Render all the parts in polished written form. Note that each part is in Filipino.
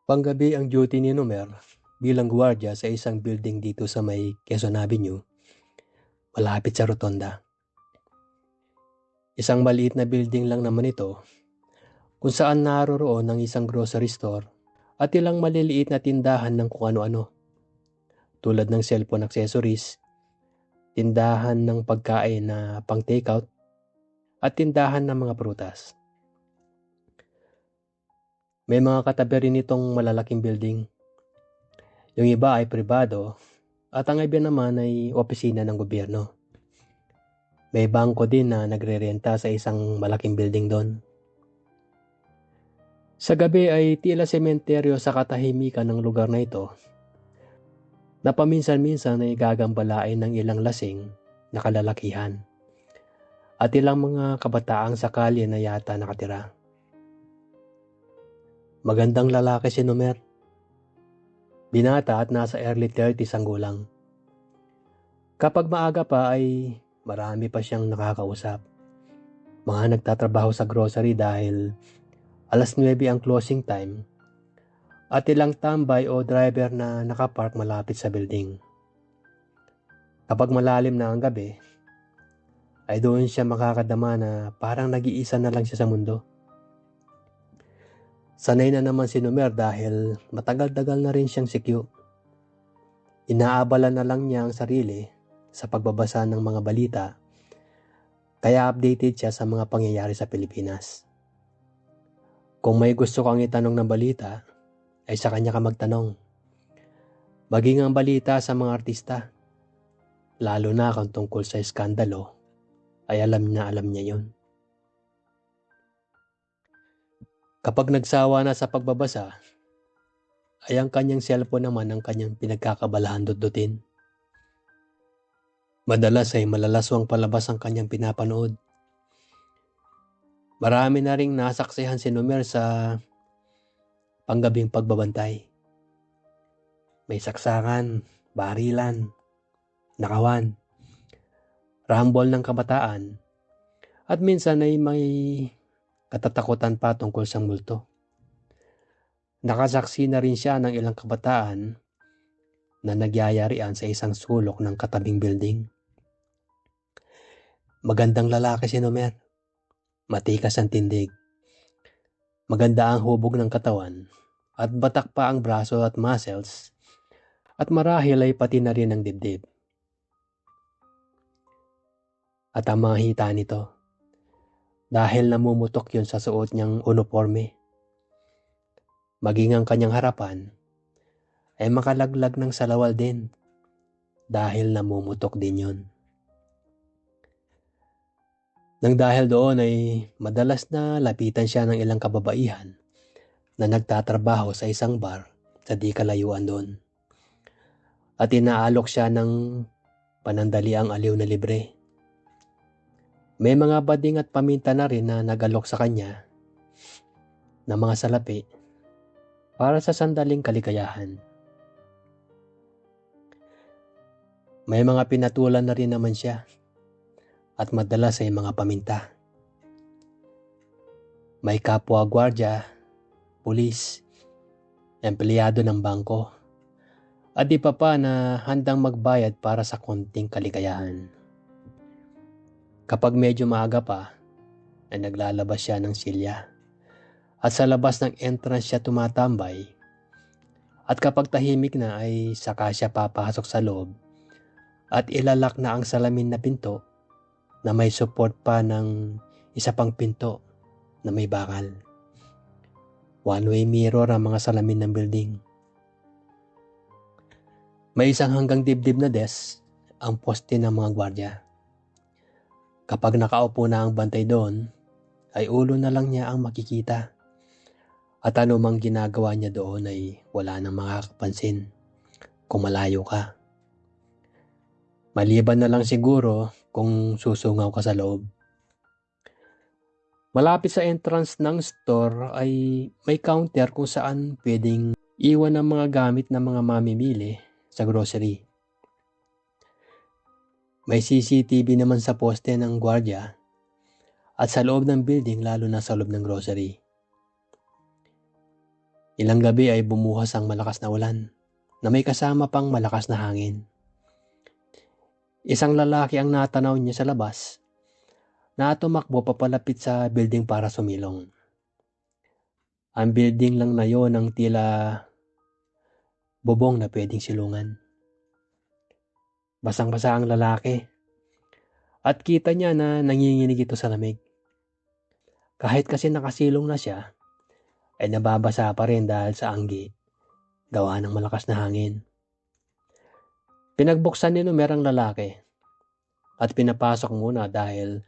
Panggabi ang duty ni Nomer bilang gwardiya sa isang building dito sa may Quezon Avenue, malapit sa Rotonda. Isang maliit na building lang naman ito kung saan naroroon ang isang grocery store at ilang maliliit na tindahan ng kung ano-ano tulad ng cellphone accessories, tindahan ng pagkain na pang takeout at tindahan ng mga prutas. May mga katabi rin itong malalaking building. Yung iba ay pribado at ang iba naman ay opisina ng gobyerno. May bangko din na nagrerenta sa isang malaking building doon. Sa gabi ay tila sementeryo sa katahimikan ng lugar na ito na paminsan-minsan ay gagambalain ng ilang lasing na kalalakihan at ilang mga kabataang sa kalye na yata nakatira. Magandang lalaki si Nomer. Binata at nasa early 30s ang gulang. Kapag maaga pa ay marami pa siyang nakakausap. Mga nagtatrabaho sa grocery dahil alas 9 ang closing time at ilang tambay o driver na nakapark malapit sa building. Kapag malalim na ang gabi, ay doon siya makakadama na parang nag-iisa na lang siya sa mundo. Sanay na naman si Nomer dahil matagal-tagal na rin siyang sikyo. Inaabala na lang niya ang sarili sa pagbabasa ng mga balita, kaya updated siya sa mga pangyayari sa Pilipinas. Kung may gusto kang itanong ng balita, ay sa kanya ka magtanong. Maging ang balita sa mga artista, lalo na kung tungkol sa iskandalo, ay alam niya yun. Kapag nagsawa na sa pagbabasa, ay ang kanyang cellphone naman ang kanyang pinagkakabalahan dut-dutin. Madalas ay malalaswang palabas ang kanyang pinapanood. Marami na ring nasaksihan si Nomer sa panggabing pagbabantay. May saksakan, barilan, nakawan, rambol ng kabataan, at minsan ay may katatakutan pa tungkol sa multo. Nakasaksi na rin siya ng ilang kabataan na nagyayarian sa isang sulok ng katabing building. Magandang lalaki si Nomer. Matikas ang tindig. Maganda ang hubog ng katawan at batak pa ang braso at muscles at marahil ay pati na rin ang dibdib. At ang mga hita nito dahil namumutok yun sa suot niyang uniforme. Maging ang kanyang harapan ay makalaglag ng salawal din dahil namumutok din yun. Nang dahil doon ay madalas na lapitan siya ng ilang kababaihan na nagtatrabaho sa isang bar sa di kalayuan doon. At inaalok siya ng panandaliang aliw na libre. May mga bading at paminta na rin na nagalok sa kanya na mga salapi para sa sandaling kaligayahan. May mga pinatulan na rin naman siya at madalas ay mga paminta. May kapwa gwardya, pulis, empleyado ng bangko, at di pa na handang magbayad para sa konting kaligayahan. Kapag medyo maaga pa, ay naglalabas siya ng silya at sa labas ng entrance siya tumatambay. At kapag tahimik na ay saka siya papasok sa loob at ilalak na ang salamin na pinto na may support pa ng isa pang pinto na may bakal. One-way mirror ang mga salamin ng building. May isang hanggang dibdib na desk ang poste ng mga gwardya. Kapag nakaupo na ang bantay doon, ay ulo na lang niya ang makikita. At anumang ginagawa niya doon ay wala nang makakapansin kung malayo ka. Maliban na lang siguro kung susungaw ka sa loob. Malapit sa entrance ng store ay may counter kung saan pwedeng iwan ang mga gamit ng mga mamimili sa grocery. May CCTV naman sa poste ng gwardya at sa loob ng building, lalo na sa loob ng grocery. Ilang gabi ay bumuhas ang malakas na ulan na may kasama pang malakas na hangin. Isang lalaki ang natanaw niya sa labas na tumakbo papalapit sa building para sumilong. Ang building lang na yon ang tila bubong na pwedeng silungan. Basang-basa ang lalaki at kita niya na nanginginig ito sa lamig. Kahit kasi nakasilong na siya, ay nababasa pa rin dahil sa anggi, gawa ng malakas na hangin. Pinagbuksan ni Numer ang lalaki at pinapasok muna dahil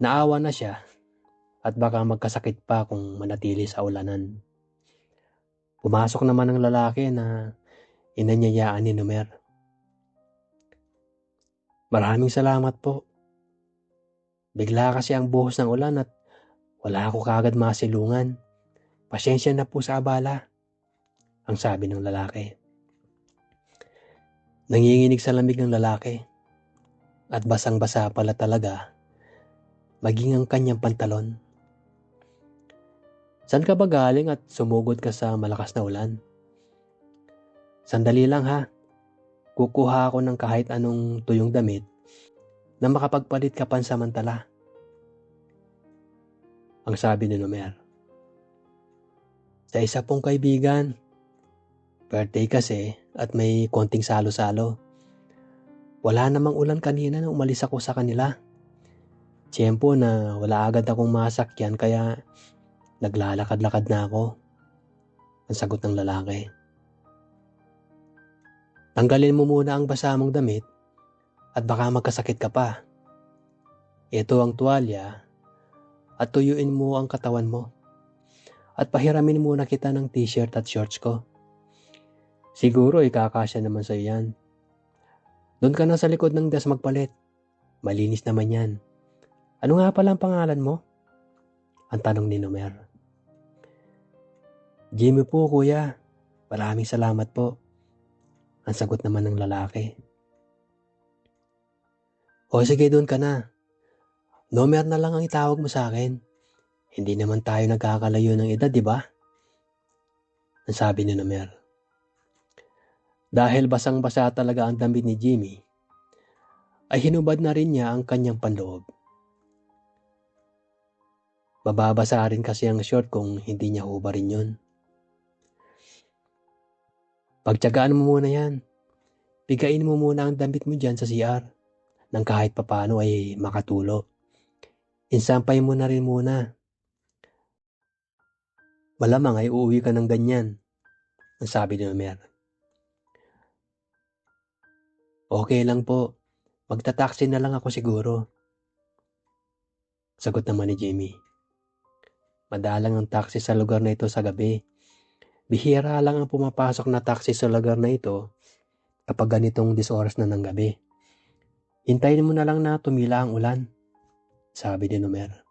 naawa na siya at baka magkasakit pa kung manatili sa ulanan. Pumasok naman ang lalaki na inanyayaan ni Numer. Maraming salamat po. Bigla kasi ang buhos ng ulan at wala ako kagad masilungan. Pasensya na po sa abala, ang sabi ng lalaki. Nanginginig sa lamig ng lalaki at basang-basa pala talaga, maging ang kanyang pantalon. Saan ka ba galing at sumugod ka sa malakas na ulan? Sandali lang ha, kukuha ako ng kahit anong tuyong damit na makapagpalit ka pansamantala, ang sabi ni Numer. Sa isa pong kaibigan, birthday kasi at may konting salo-salo. Wala namang ulan kanina nang umalis ako sa kanila. Tiyempo na wala agad akong masakyan kaya naglalakad-lakad na ako, ang sagot ng lalaki. Tanggalin mo muna ang basa mong damit at baka magkasakit ka pa. Ito ang tuwalya at tuyuin mo ang katawan mo. At pahiramin muna kita ng t-shirt at shorts ko. Siguro ikakasya naman sa yan. Doon ka na sa likod ng desk magpalit. Malinis naman yan. Ano nga pala ang pangalan mo? Ang tanong ni Numer. Jimmy po kuya. Maraming salamat po. Ang sagot naman ng lalaki. O sige doon ka na. Numer na lang ang itawag mo sa akin. Hindi naman tayo nagkakalayo ng edad, di ba? Ang sabi ni Numer. Dahil basang-basa talaga ang damit ni Jimmy, ay hinubad na rin niya ang kanyang panloob. Mababasa rin kasi ang short kung hindi niya hubarin yun. Pagtiyagaan mo muna yan. Bigain mo muna ang damit mo dyan sa CR nang kahit papano ay makatulo. Insampay mo na rin muna. Malamang ay uuwi ka ng ganyan, ang sabi ni Numer. Okay lang po, magta-taxi na lang ako siguro, sagot naman ni Jimmy. Madalang ang taxi sa lugar na ito sa gabi. Bihira lang ang pumapasok na taxi sa lugar na ito kapag ganitong 10 oras na ng gabi. Hintayin mo na lang na tumila ang ulan, sabi ni Numer.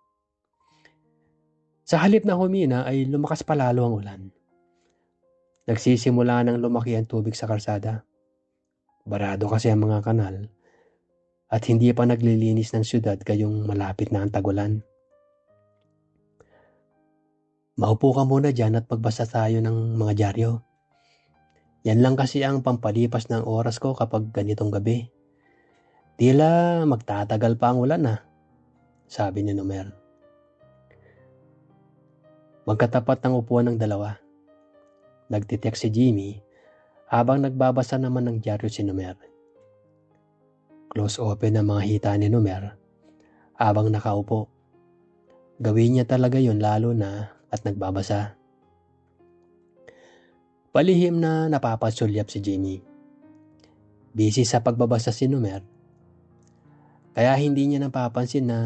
Sa halip na humina ay lumakas palalo ang ulan. Nagsisimula ng lumaki ang tubig sa kalsada. Barado kasi ang mga kanal at hindi pa naglilinis ng syudad gayong malapit na ang tagulan. Maupo ka muna dyan at pagbasa tayo ng mga dyaryo. Yan lang kasi ang pampalipas ng oras ko kapag ganitong gabi. Tila magtatagal pa ang ulan sabi ni Numer. Magkatapat ng upuan ng dalawa. Nagtitext si Jimmy habang nagbabasa naman ng dyaryo si Numer. Close open ang mga hita ni Numer habang nakaupo. Gawin niya talaga yun lalo na at nagbabasa. Palihim na napapasulyap si Jimmy. Busy sa pagbabasa si Numer, kaya hindi niya napapansin na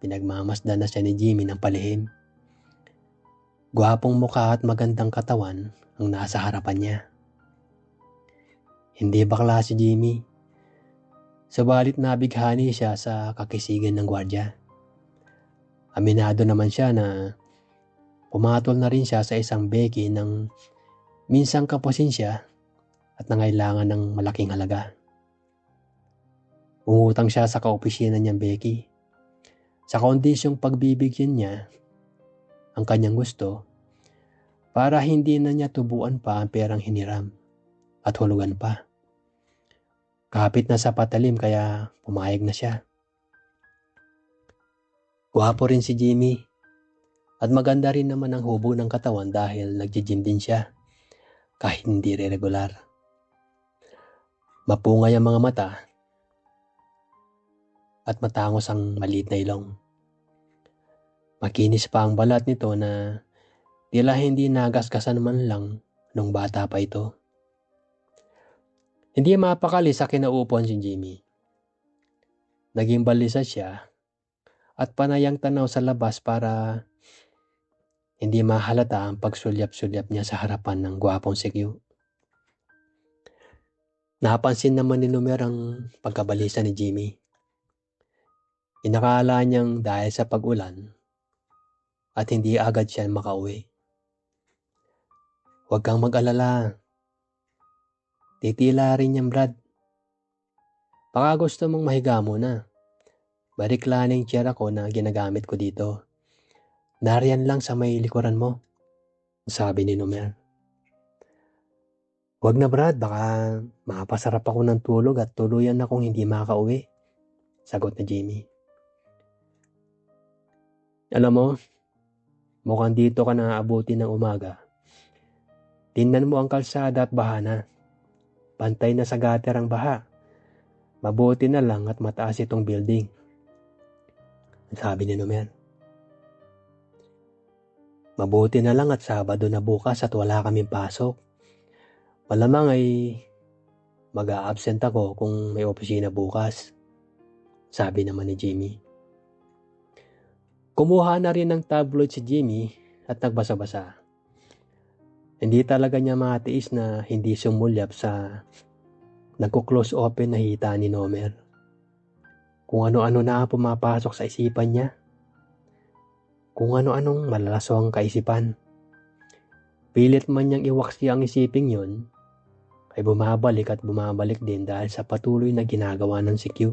pinagmamasdan na siya ni Jimmy ng palihim. Gwapong mukha at magandang katawan ang nasa harapan niya. Hindi bakla si Jimmy, subalit nabighani siya sa kakisigan ng gwardya. Aminado naman siya na pumatol na rin siya sa isang beki ng minsang kapusin siya at nangailangan ng malaking halaga. Umutang siya sa kaopisina niyang beki sa kondisyong pagbibigyan niya ang kanyang gusto para hindi na niya tubuan pa ang perang hiniram at hulugan pa. Kapit na sa patalim kaya pumayag na siya. Gwapo rin si Jimmy at maganda rin naman ang hubo ng katawan dahil nagji-gym din siya kahit hindi regular. Mapungay ang mga mata at matangos ang maliit na ilong. Makinis pa ang balat nito na tila hindi nagasgasan man lang nung bata pa ito. Hindi mapakali sa kinaupuan si Jimmy. Naging balisa siya at panayang tanaw sa labas para hindi mahalata ang pagsulyap-sulyap niya sa harapan ng gwapong si Q. Napansin naman ni Numer ang pagkabalisa ni Jimmy. Inakala niyang dahil sa pag-ulan at hindi agad siya makauwi. Huwag kang mag-alala. Titila rin yan, Brad. Baka gusto mong mahiga muna. Barikla na yung chair ako na ginagamit ko dito. Nariyan lang sa may likuran mo, sabi ni Numer. Huwag na, Brad, baka makapasarap ako ng tulog at tuluyan akong hindi makauwi, sagot na Jimmy. Alam mo, mukhang dito ka na aabuti ng umaga. Tingnan mo ang kalsada at bahana. Pantay na sa gutter ang baha. Mabuti na lang at mataas itong building, sabi ni Numer. Mabuti na lang at Sabado na bukas at wala kaming pasok. Malamang ay mag-a-absent ako kung may opisina bukas, sabi naman ni Jimmy. Kumuha na rin ng tabloid si Jimmy at nagbasa-basa. Hindi talaga niya matiis na hindi sumulyap sa nagko-close open na hita ni Numer. Kung ano-ano na pumapasok sa isipan niya. Kung ano-anong malalaso ang kaisipan. Pilit man niyang iwaksi ang isiping yun, ay bumabalik at bumabalik din dahil sa patuloy na ginagawa ng si Q.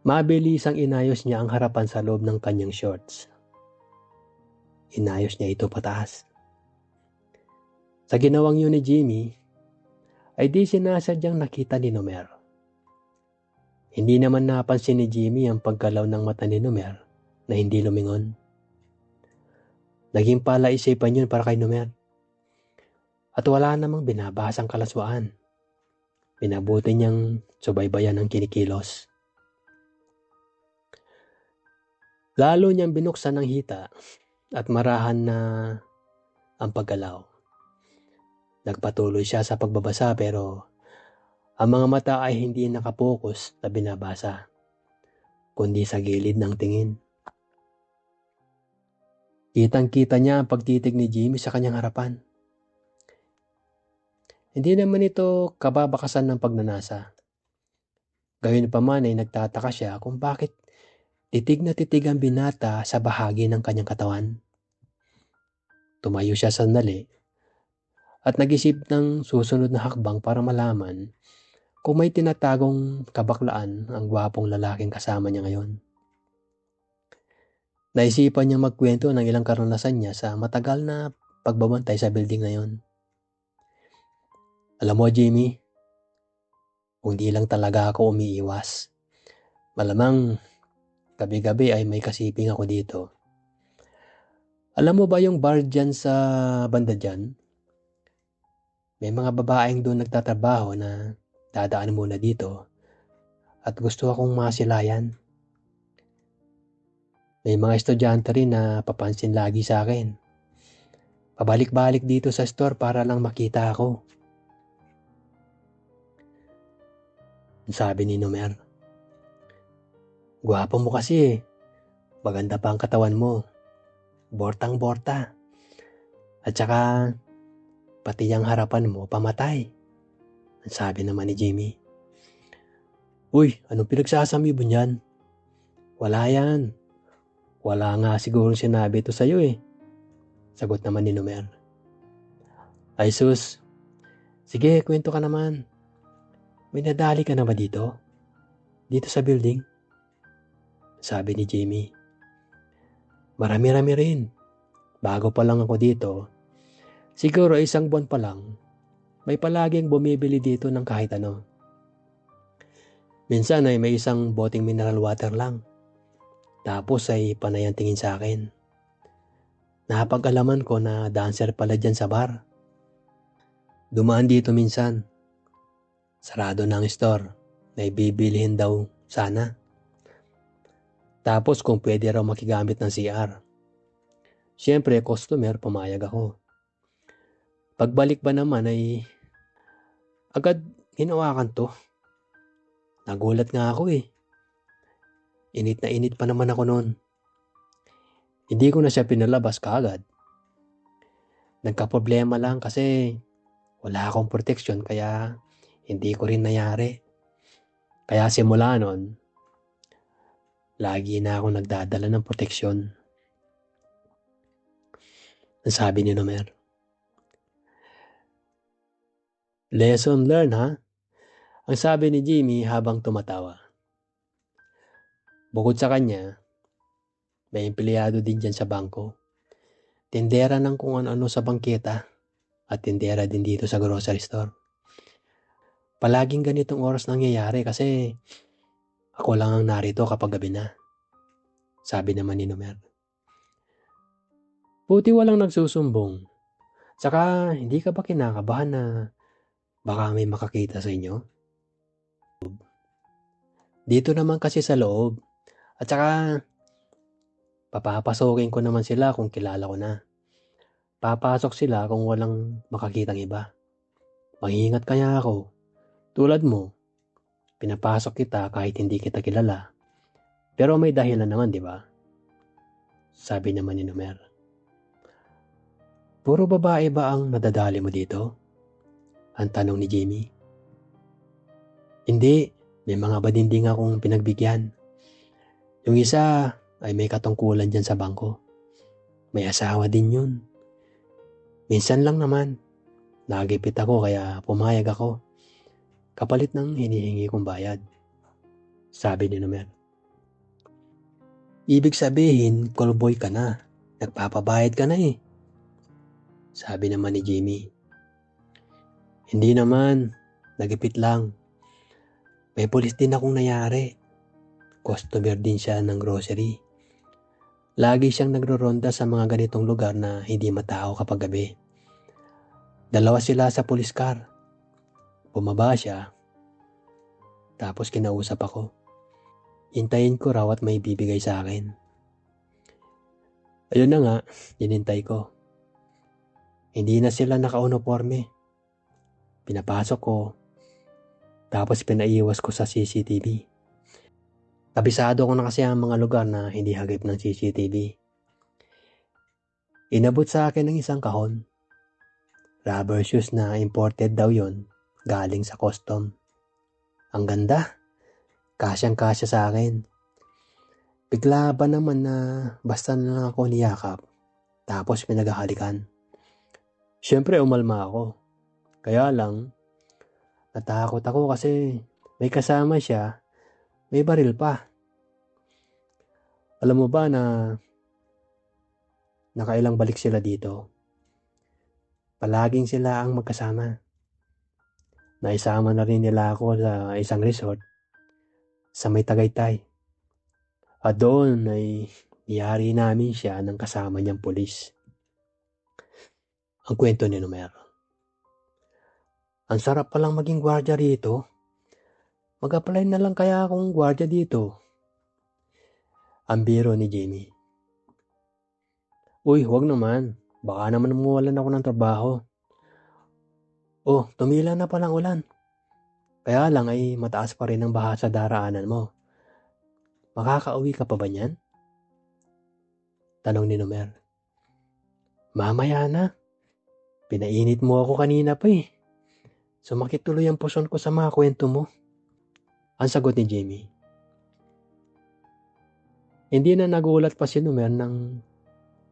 Mabilisang inayos niya ang harapan sa loob ng kanyang shorts. Inayos niya ito pataas. Sa ginawang yun ni Jimmy, ay di sinasadyang nakita ni Numer. Hindi naman napansin ni Jimmy ang pagkalaw ng mata ni Numer na hindi lumingon. Naging palaisipan yun para kay Numer. At wala namang binabasang kalaswaan. Minabuti niyang subaybayan ang kinikilos. Lalo niyang binuksan ng hita at marahan na ang paggalaw. Nagpatuloy siya sa pagbabasa pero ang mga mata ay hindi nakapokus na binabasa, kundi sa gilid ng tingin. Kitang-kita niya ang pagtitig ni Jimmy sa kanyang harapan. Hindi naman ito kababakasan ng pagnanasa. Gayon pa man ay nagtataka siya kung bakit titig na titig ang binata sa bahagi ng kanyang katawan. Tumayo siya sandali at nag-isip ng susunod na hakbang para malaman kung may tinatagong kabaklaan ang gwapong lalaking kasama niya ngayon. Naisipan niyang magkwento ng ilang karanasan niya sa matagal na pagbabantay sa building na yon. Alam mo, Jimmy, kung di lang talaga ako umiiwas, malamang gabi-gabi ay may kasiping ako dito. Alam mo ba yung bar dyan sa banda dyan? May mga babaeng doon nagtatrabaho na dadaan muna dito at gusto akong masilayan. May mga estudyante rin na papansin lagi sa akin. Pabalik-balik dito sa store para lang makita ako. Sabi ni Numer. Gwapo mo kasi eh. Maganda pa ang katawan mo. Bortang-borta. At saka, pati ang harapan mo pamatay. Sabi naman ni Jimmy. Uy, anong pinagsasabi mo niyan? Wala yan. Wala nga siguro sinabi ito sa'yo eh. Sagot naman ni Numer. Ay sus. Sige, kwento ka naman. May nadali ka na ba dito? Dito sa building? Sabi ni Jimmy. Marami-rami rin. Bago pa lang ako dito, siguro 1 buwan pa lang, may palaging bumibili dito ng kahit ano. Minsan ay may isang boteng mineral water lang. Tapos ay panay ang tingin sa akin. Napag-alaman ko na dancer pala dyan sa bar. Dumaan dito minsan. Sarado na ang store. May bibilihin daw sana. Tapos kung pwede raw makigamit ng CR. Siyempre, customer, pumayag ako. Pagbalik ba naman ay agad hinawakan to. Nagulat nga ako eh. Init na init pa naman ako noon. Hindi ko na siya pinalabas kaagad. Nagka-problema lang kasi wala akong protection kaya hindi ko rin nayari. Kaya simula noon, lagi na ako nagdadala ng proteksyon. Ang sabi ni Nomer. Lesson learned ha? Ang sabi ni Jimmy habang tumatawa. Bukod sa kanya, may empleyado din dyan sa bangko. Tindera ng kung ano-ano sa bangketa at tindera din dito sa grocery store. Palaging ganitong oras nangyayari kasi ako lang ang narito kapag gabi na. Sabi naman ni Nomer. Buti walang nagsusumbong. Saka hindi ka ba kinakabahan na baka may makakita sa inyo? Dito naman kasi sa loob. At saka papapasokin ko naman sila kung kilala ko na. Papasok sila kung walang makakitang iba. Mag-iingat kaya ako. Tulad mo, pinapasok kita kahit hindi kita kilala. Pero may dahilan naman, di ba? Sabi naman ni Nomer. Puro babae ba ang nadadali mo dito? Ang tanong ni Jimmy. Hindi, may mga badinding akong pinagbigyan. Yung isa ay may katungkulan dyan sa bangko. May asawa din yun. Minsan lang naman, nagipit ako kaya pumayag ako. Kapalit ng hinihingi kong bayad. Sabi ni Nomer. Ibig sabihin, callboy ka na. Nagpapabayad ka na eh. Sabi naman ni Jimmy. Hindi naman, nagipit lang. May pulis din akong nayari. Customer din siya ng grocery. Lagi siyang nagro-ronda sa mga ganitong lugar na hindi matao kapag gabi. 2 sila sa police car. Bumaba siya. Tapos kinausap ako. Hintayin ko raw at may bibigay sa akin. Ayun na nga, hinintay ko. Hindi na sila naka-uniforme. Pinapasok ko. Tapos pinaiwas ko sa CCTV. Kabisado ko na kasi ang mga lugar na hindi hagip ng CCTV. Inabot sa akin ng isang kahon. Rubber shoes na imported daw yon, galing sa custom. Ang ganda. Kasyang-kasya sa akin. Bigla ba naman na basta na lang ako niyakap. Tapos pinaghahalikan. Siyempre umalma ako. Kaya lang, natakot ako kasi may kasama siya. May baril pa. Alam mo ba na nakailang balik sila dito? Palaging sila ang magkasama. Naisama na rin nila ako sa isang resort sa may Tagaytay. At doon ay niyari namin siya ng kasama niyang pulis. Ang kwento ni Nomer. Ang sarap palang maging gwardiya rito. Mag-apply na lang kaya akong gwardiya dito. Ang biro ni Jamie. Uy, wag naman. Baka naman mawalan ako ng trabaho. Oh, tumila na palang ulan. Kaya lang ay mataas pa rin ang baha sa daraanan mo. Makakauwi ka pa ba niyan? Tanong ni Nomer. Mamaya na. Pinainit mo ako kanina pa eh. Sumakit tuloy ang puson ko sa mga kwento mo. Ang sagot ni Jamie. Hindi na nagulat pa si Nomer nang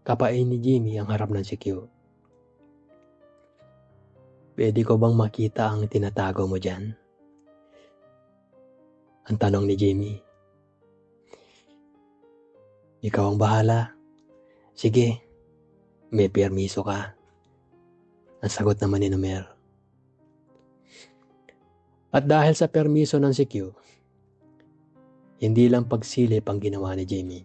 kapain ni Jamie ang harap ng si Q. Pwede ko bang makita ang tinatago mo dyan? Ang tanong ni Jamie. Ikaw ang bahala. Sige, May permiso ka. Ang sagot naman ni Nomer. At dahil sa permiso ng si Q, hindi lang pagsilip ang ginawa ni Jamie.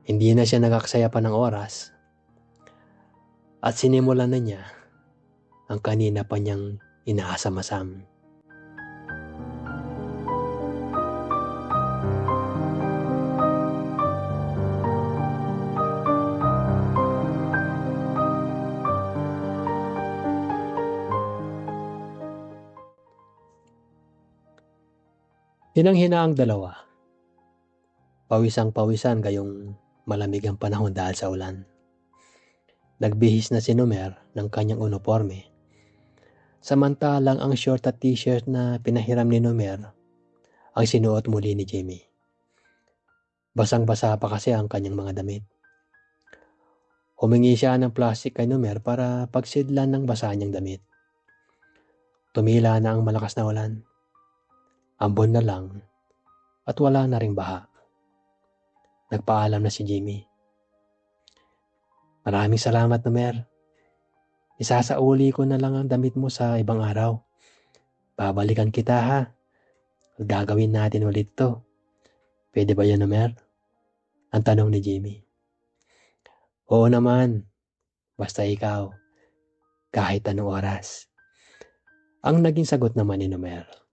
Hindi na siya nagaksaya pa ng oras at sinimulan na niya ang kanina pa niyang inaasam-asam. Hinang-hina ang dalawa. Pawisang-pawisan gayong malamig ang panahon dahil sa ulan. Nagbihis na si Nomer ng kanyang uniforme. Samantalang ang short at t-shirt na pinahiram ni Nomer ang sinuot muli ni Jamie. Basang-basa pa kasi ang kanyang mga damit. Humingi siya ng plastic kay Nomer para pagsidlan ng basa niyang damit. Tumila na ang malakas na ulan. Ambon na lang at wala na ring baha. Nagpaalam na si Jamie. Maraming salamat, Nomer. Isasauli ko na lang ang damit mo sa ibang araw. Babalikan kita ha. Gagawin natin ulit to. Pwede ba yan, Nomer? Ang tanong ni Jamie. Oo naman. Basta ikaw. Kahit anong oras. Ang naging sagot naman ni Nomer.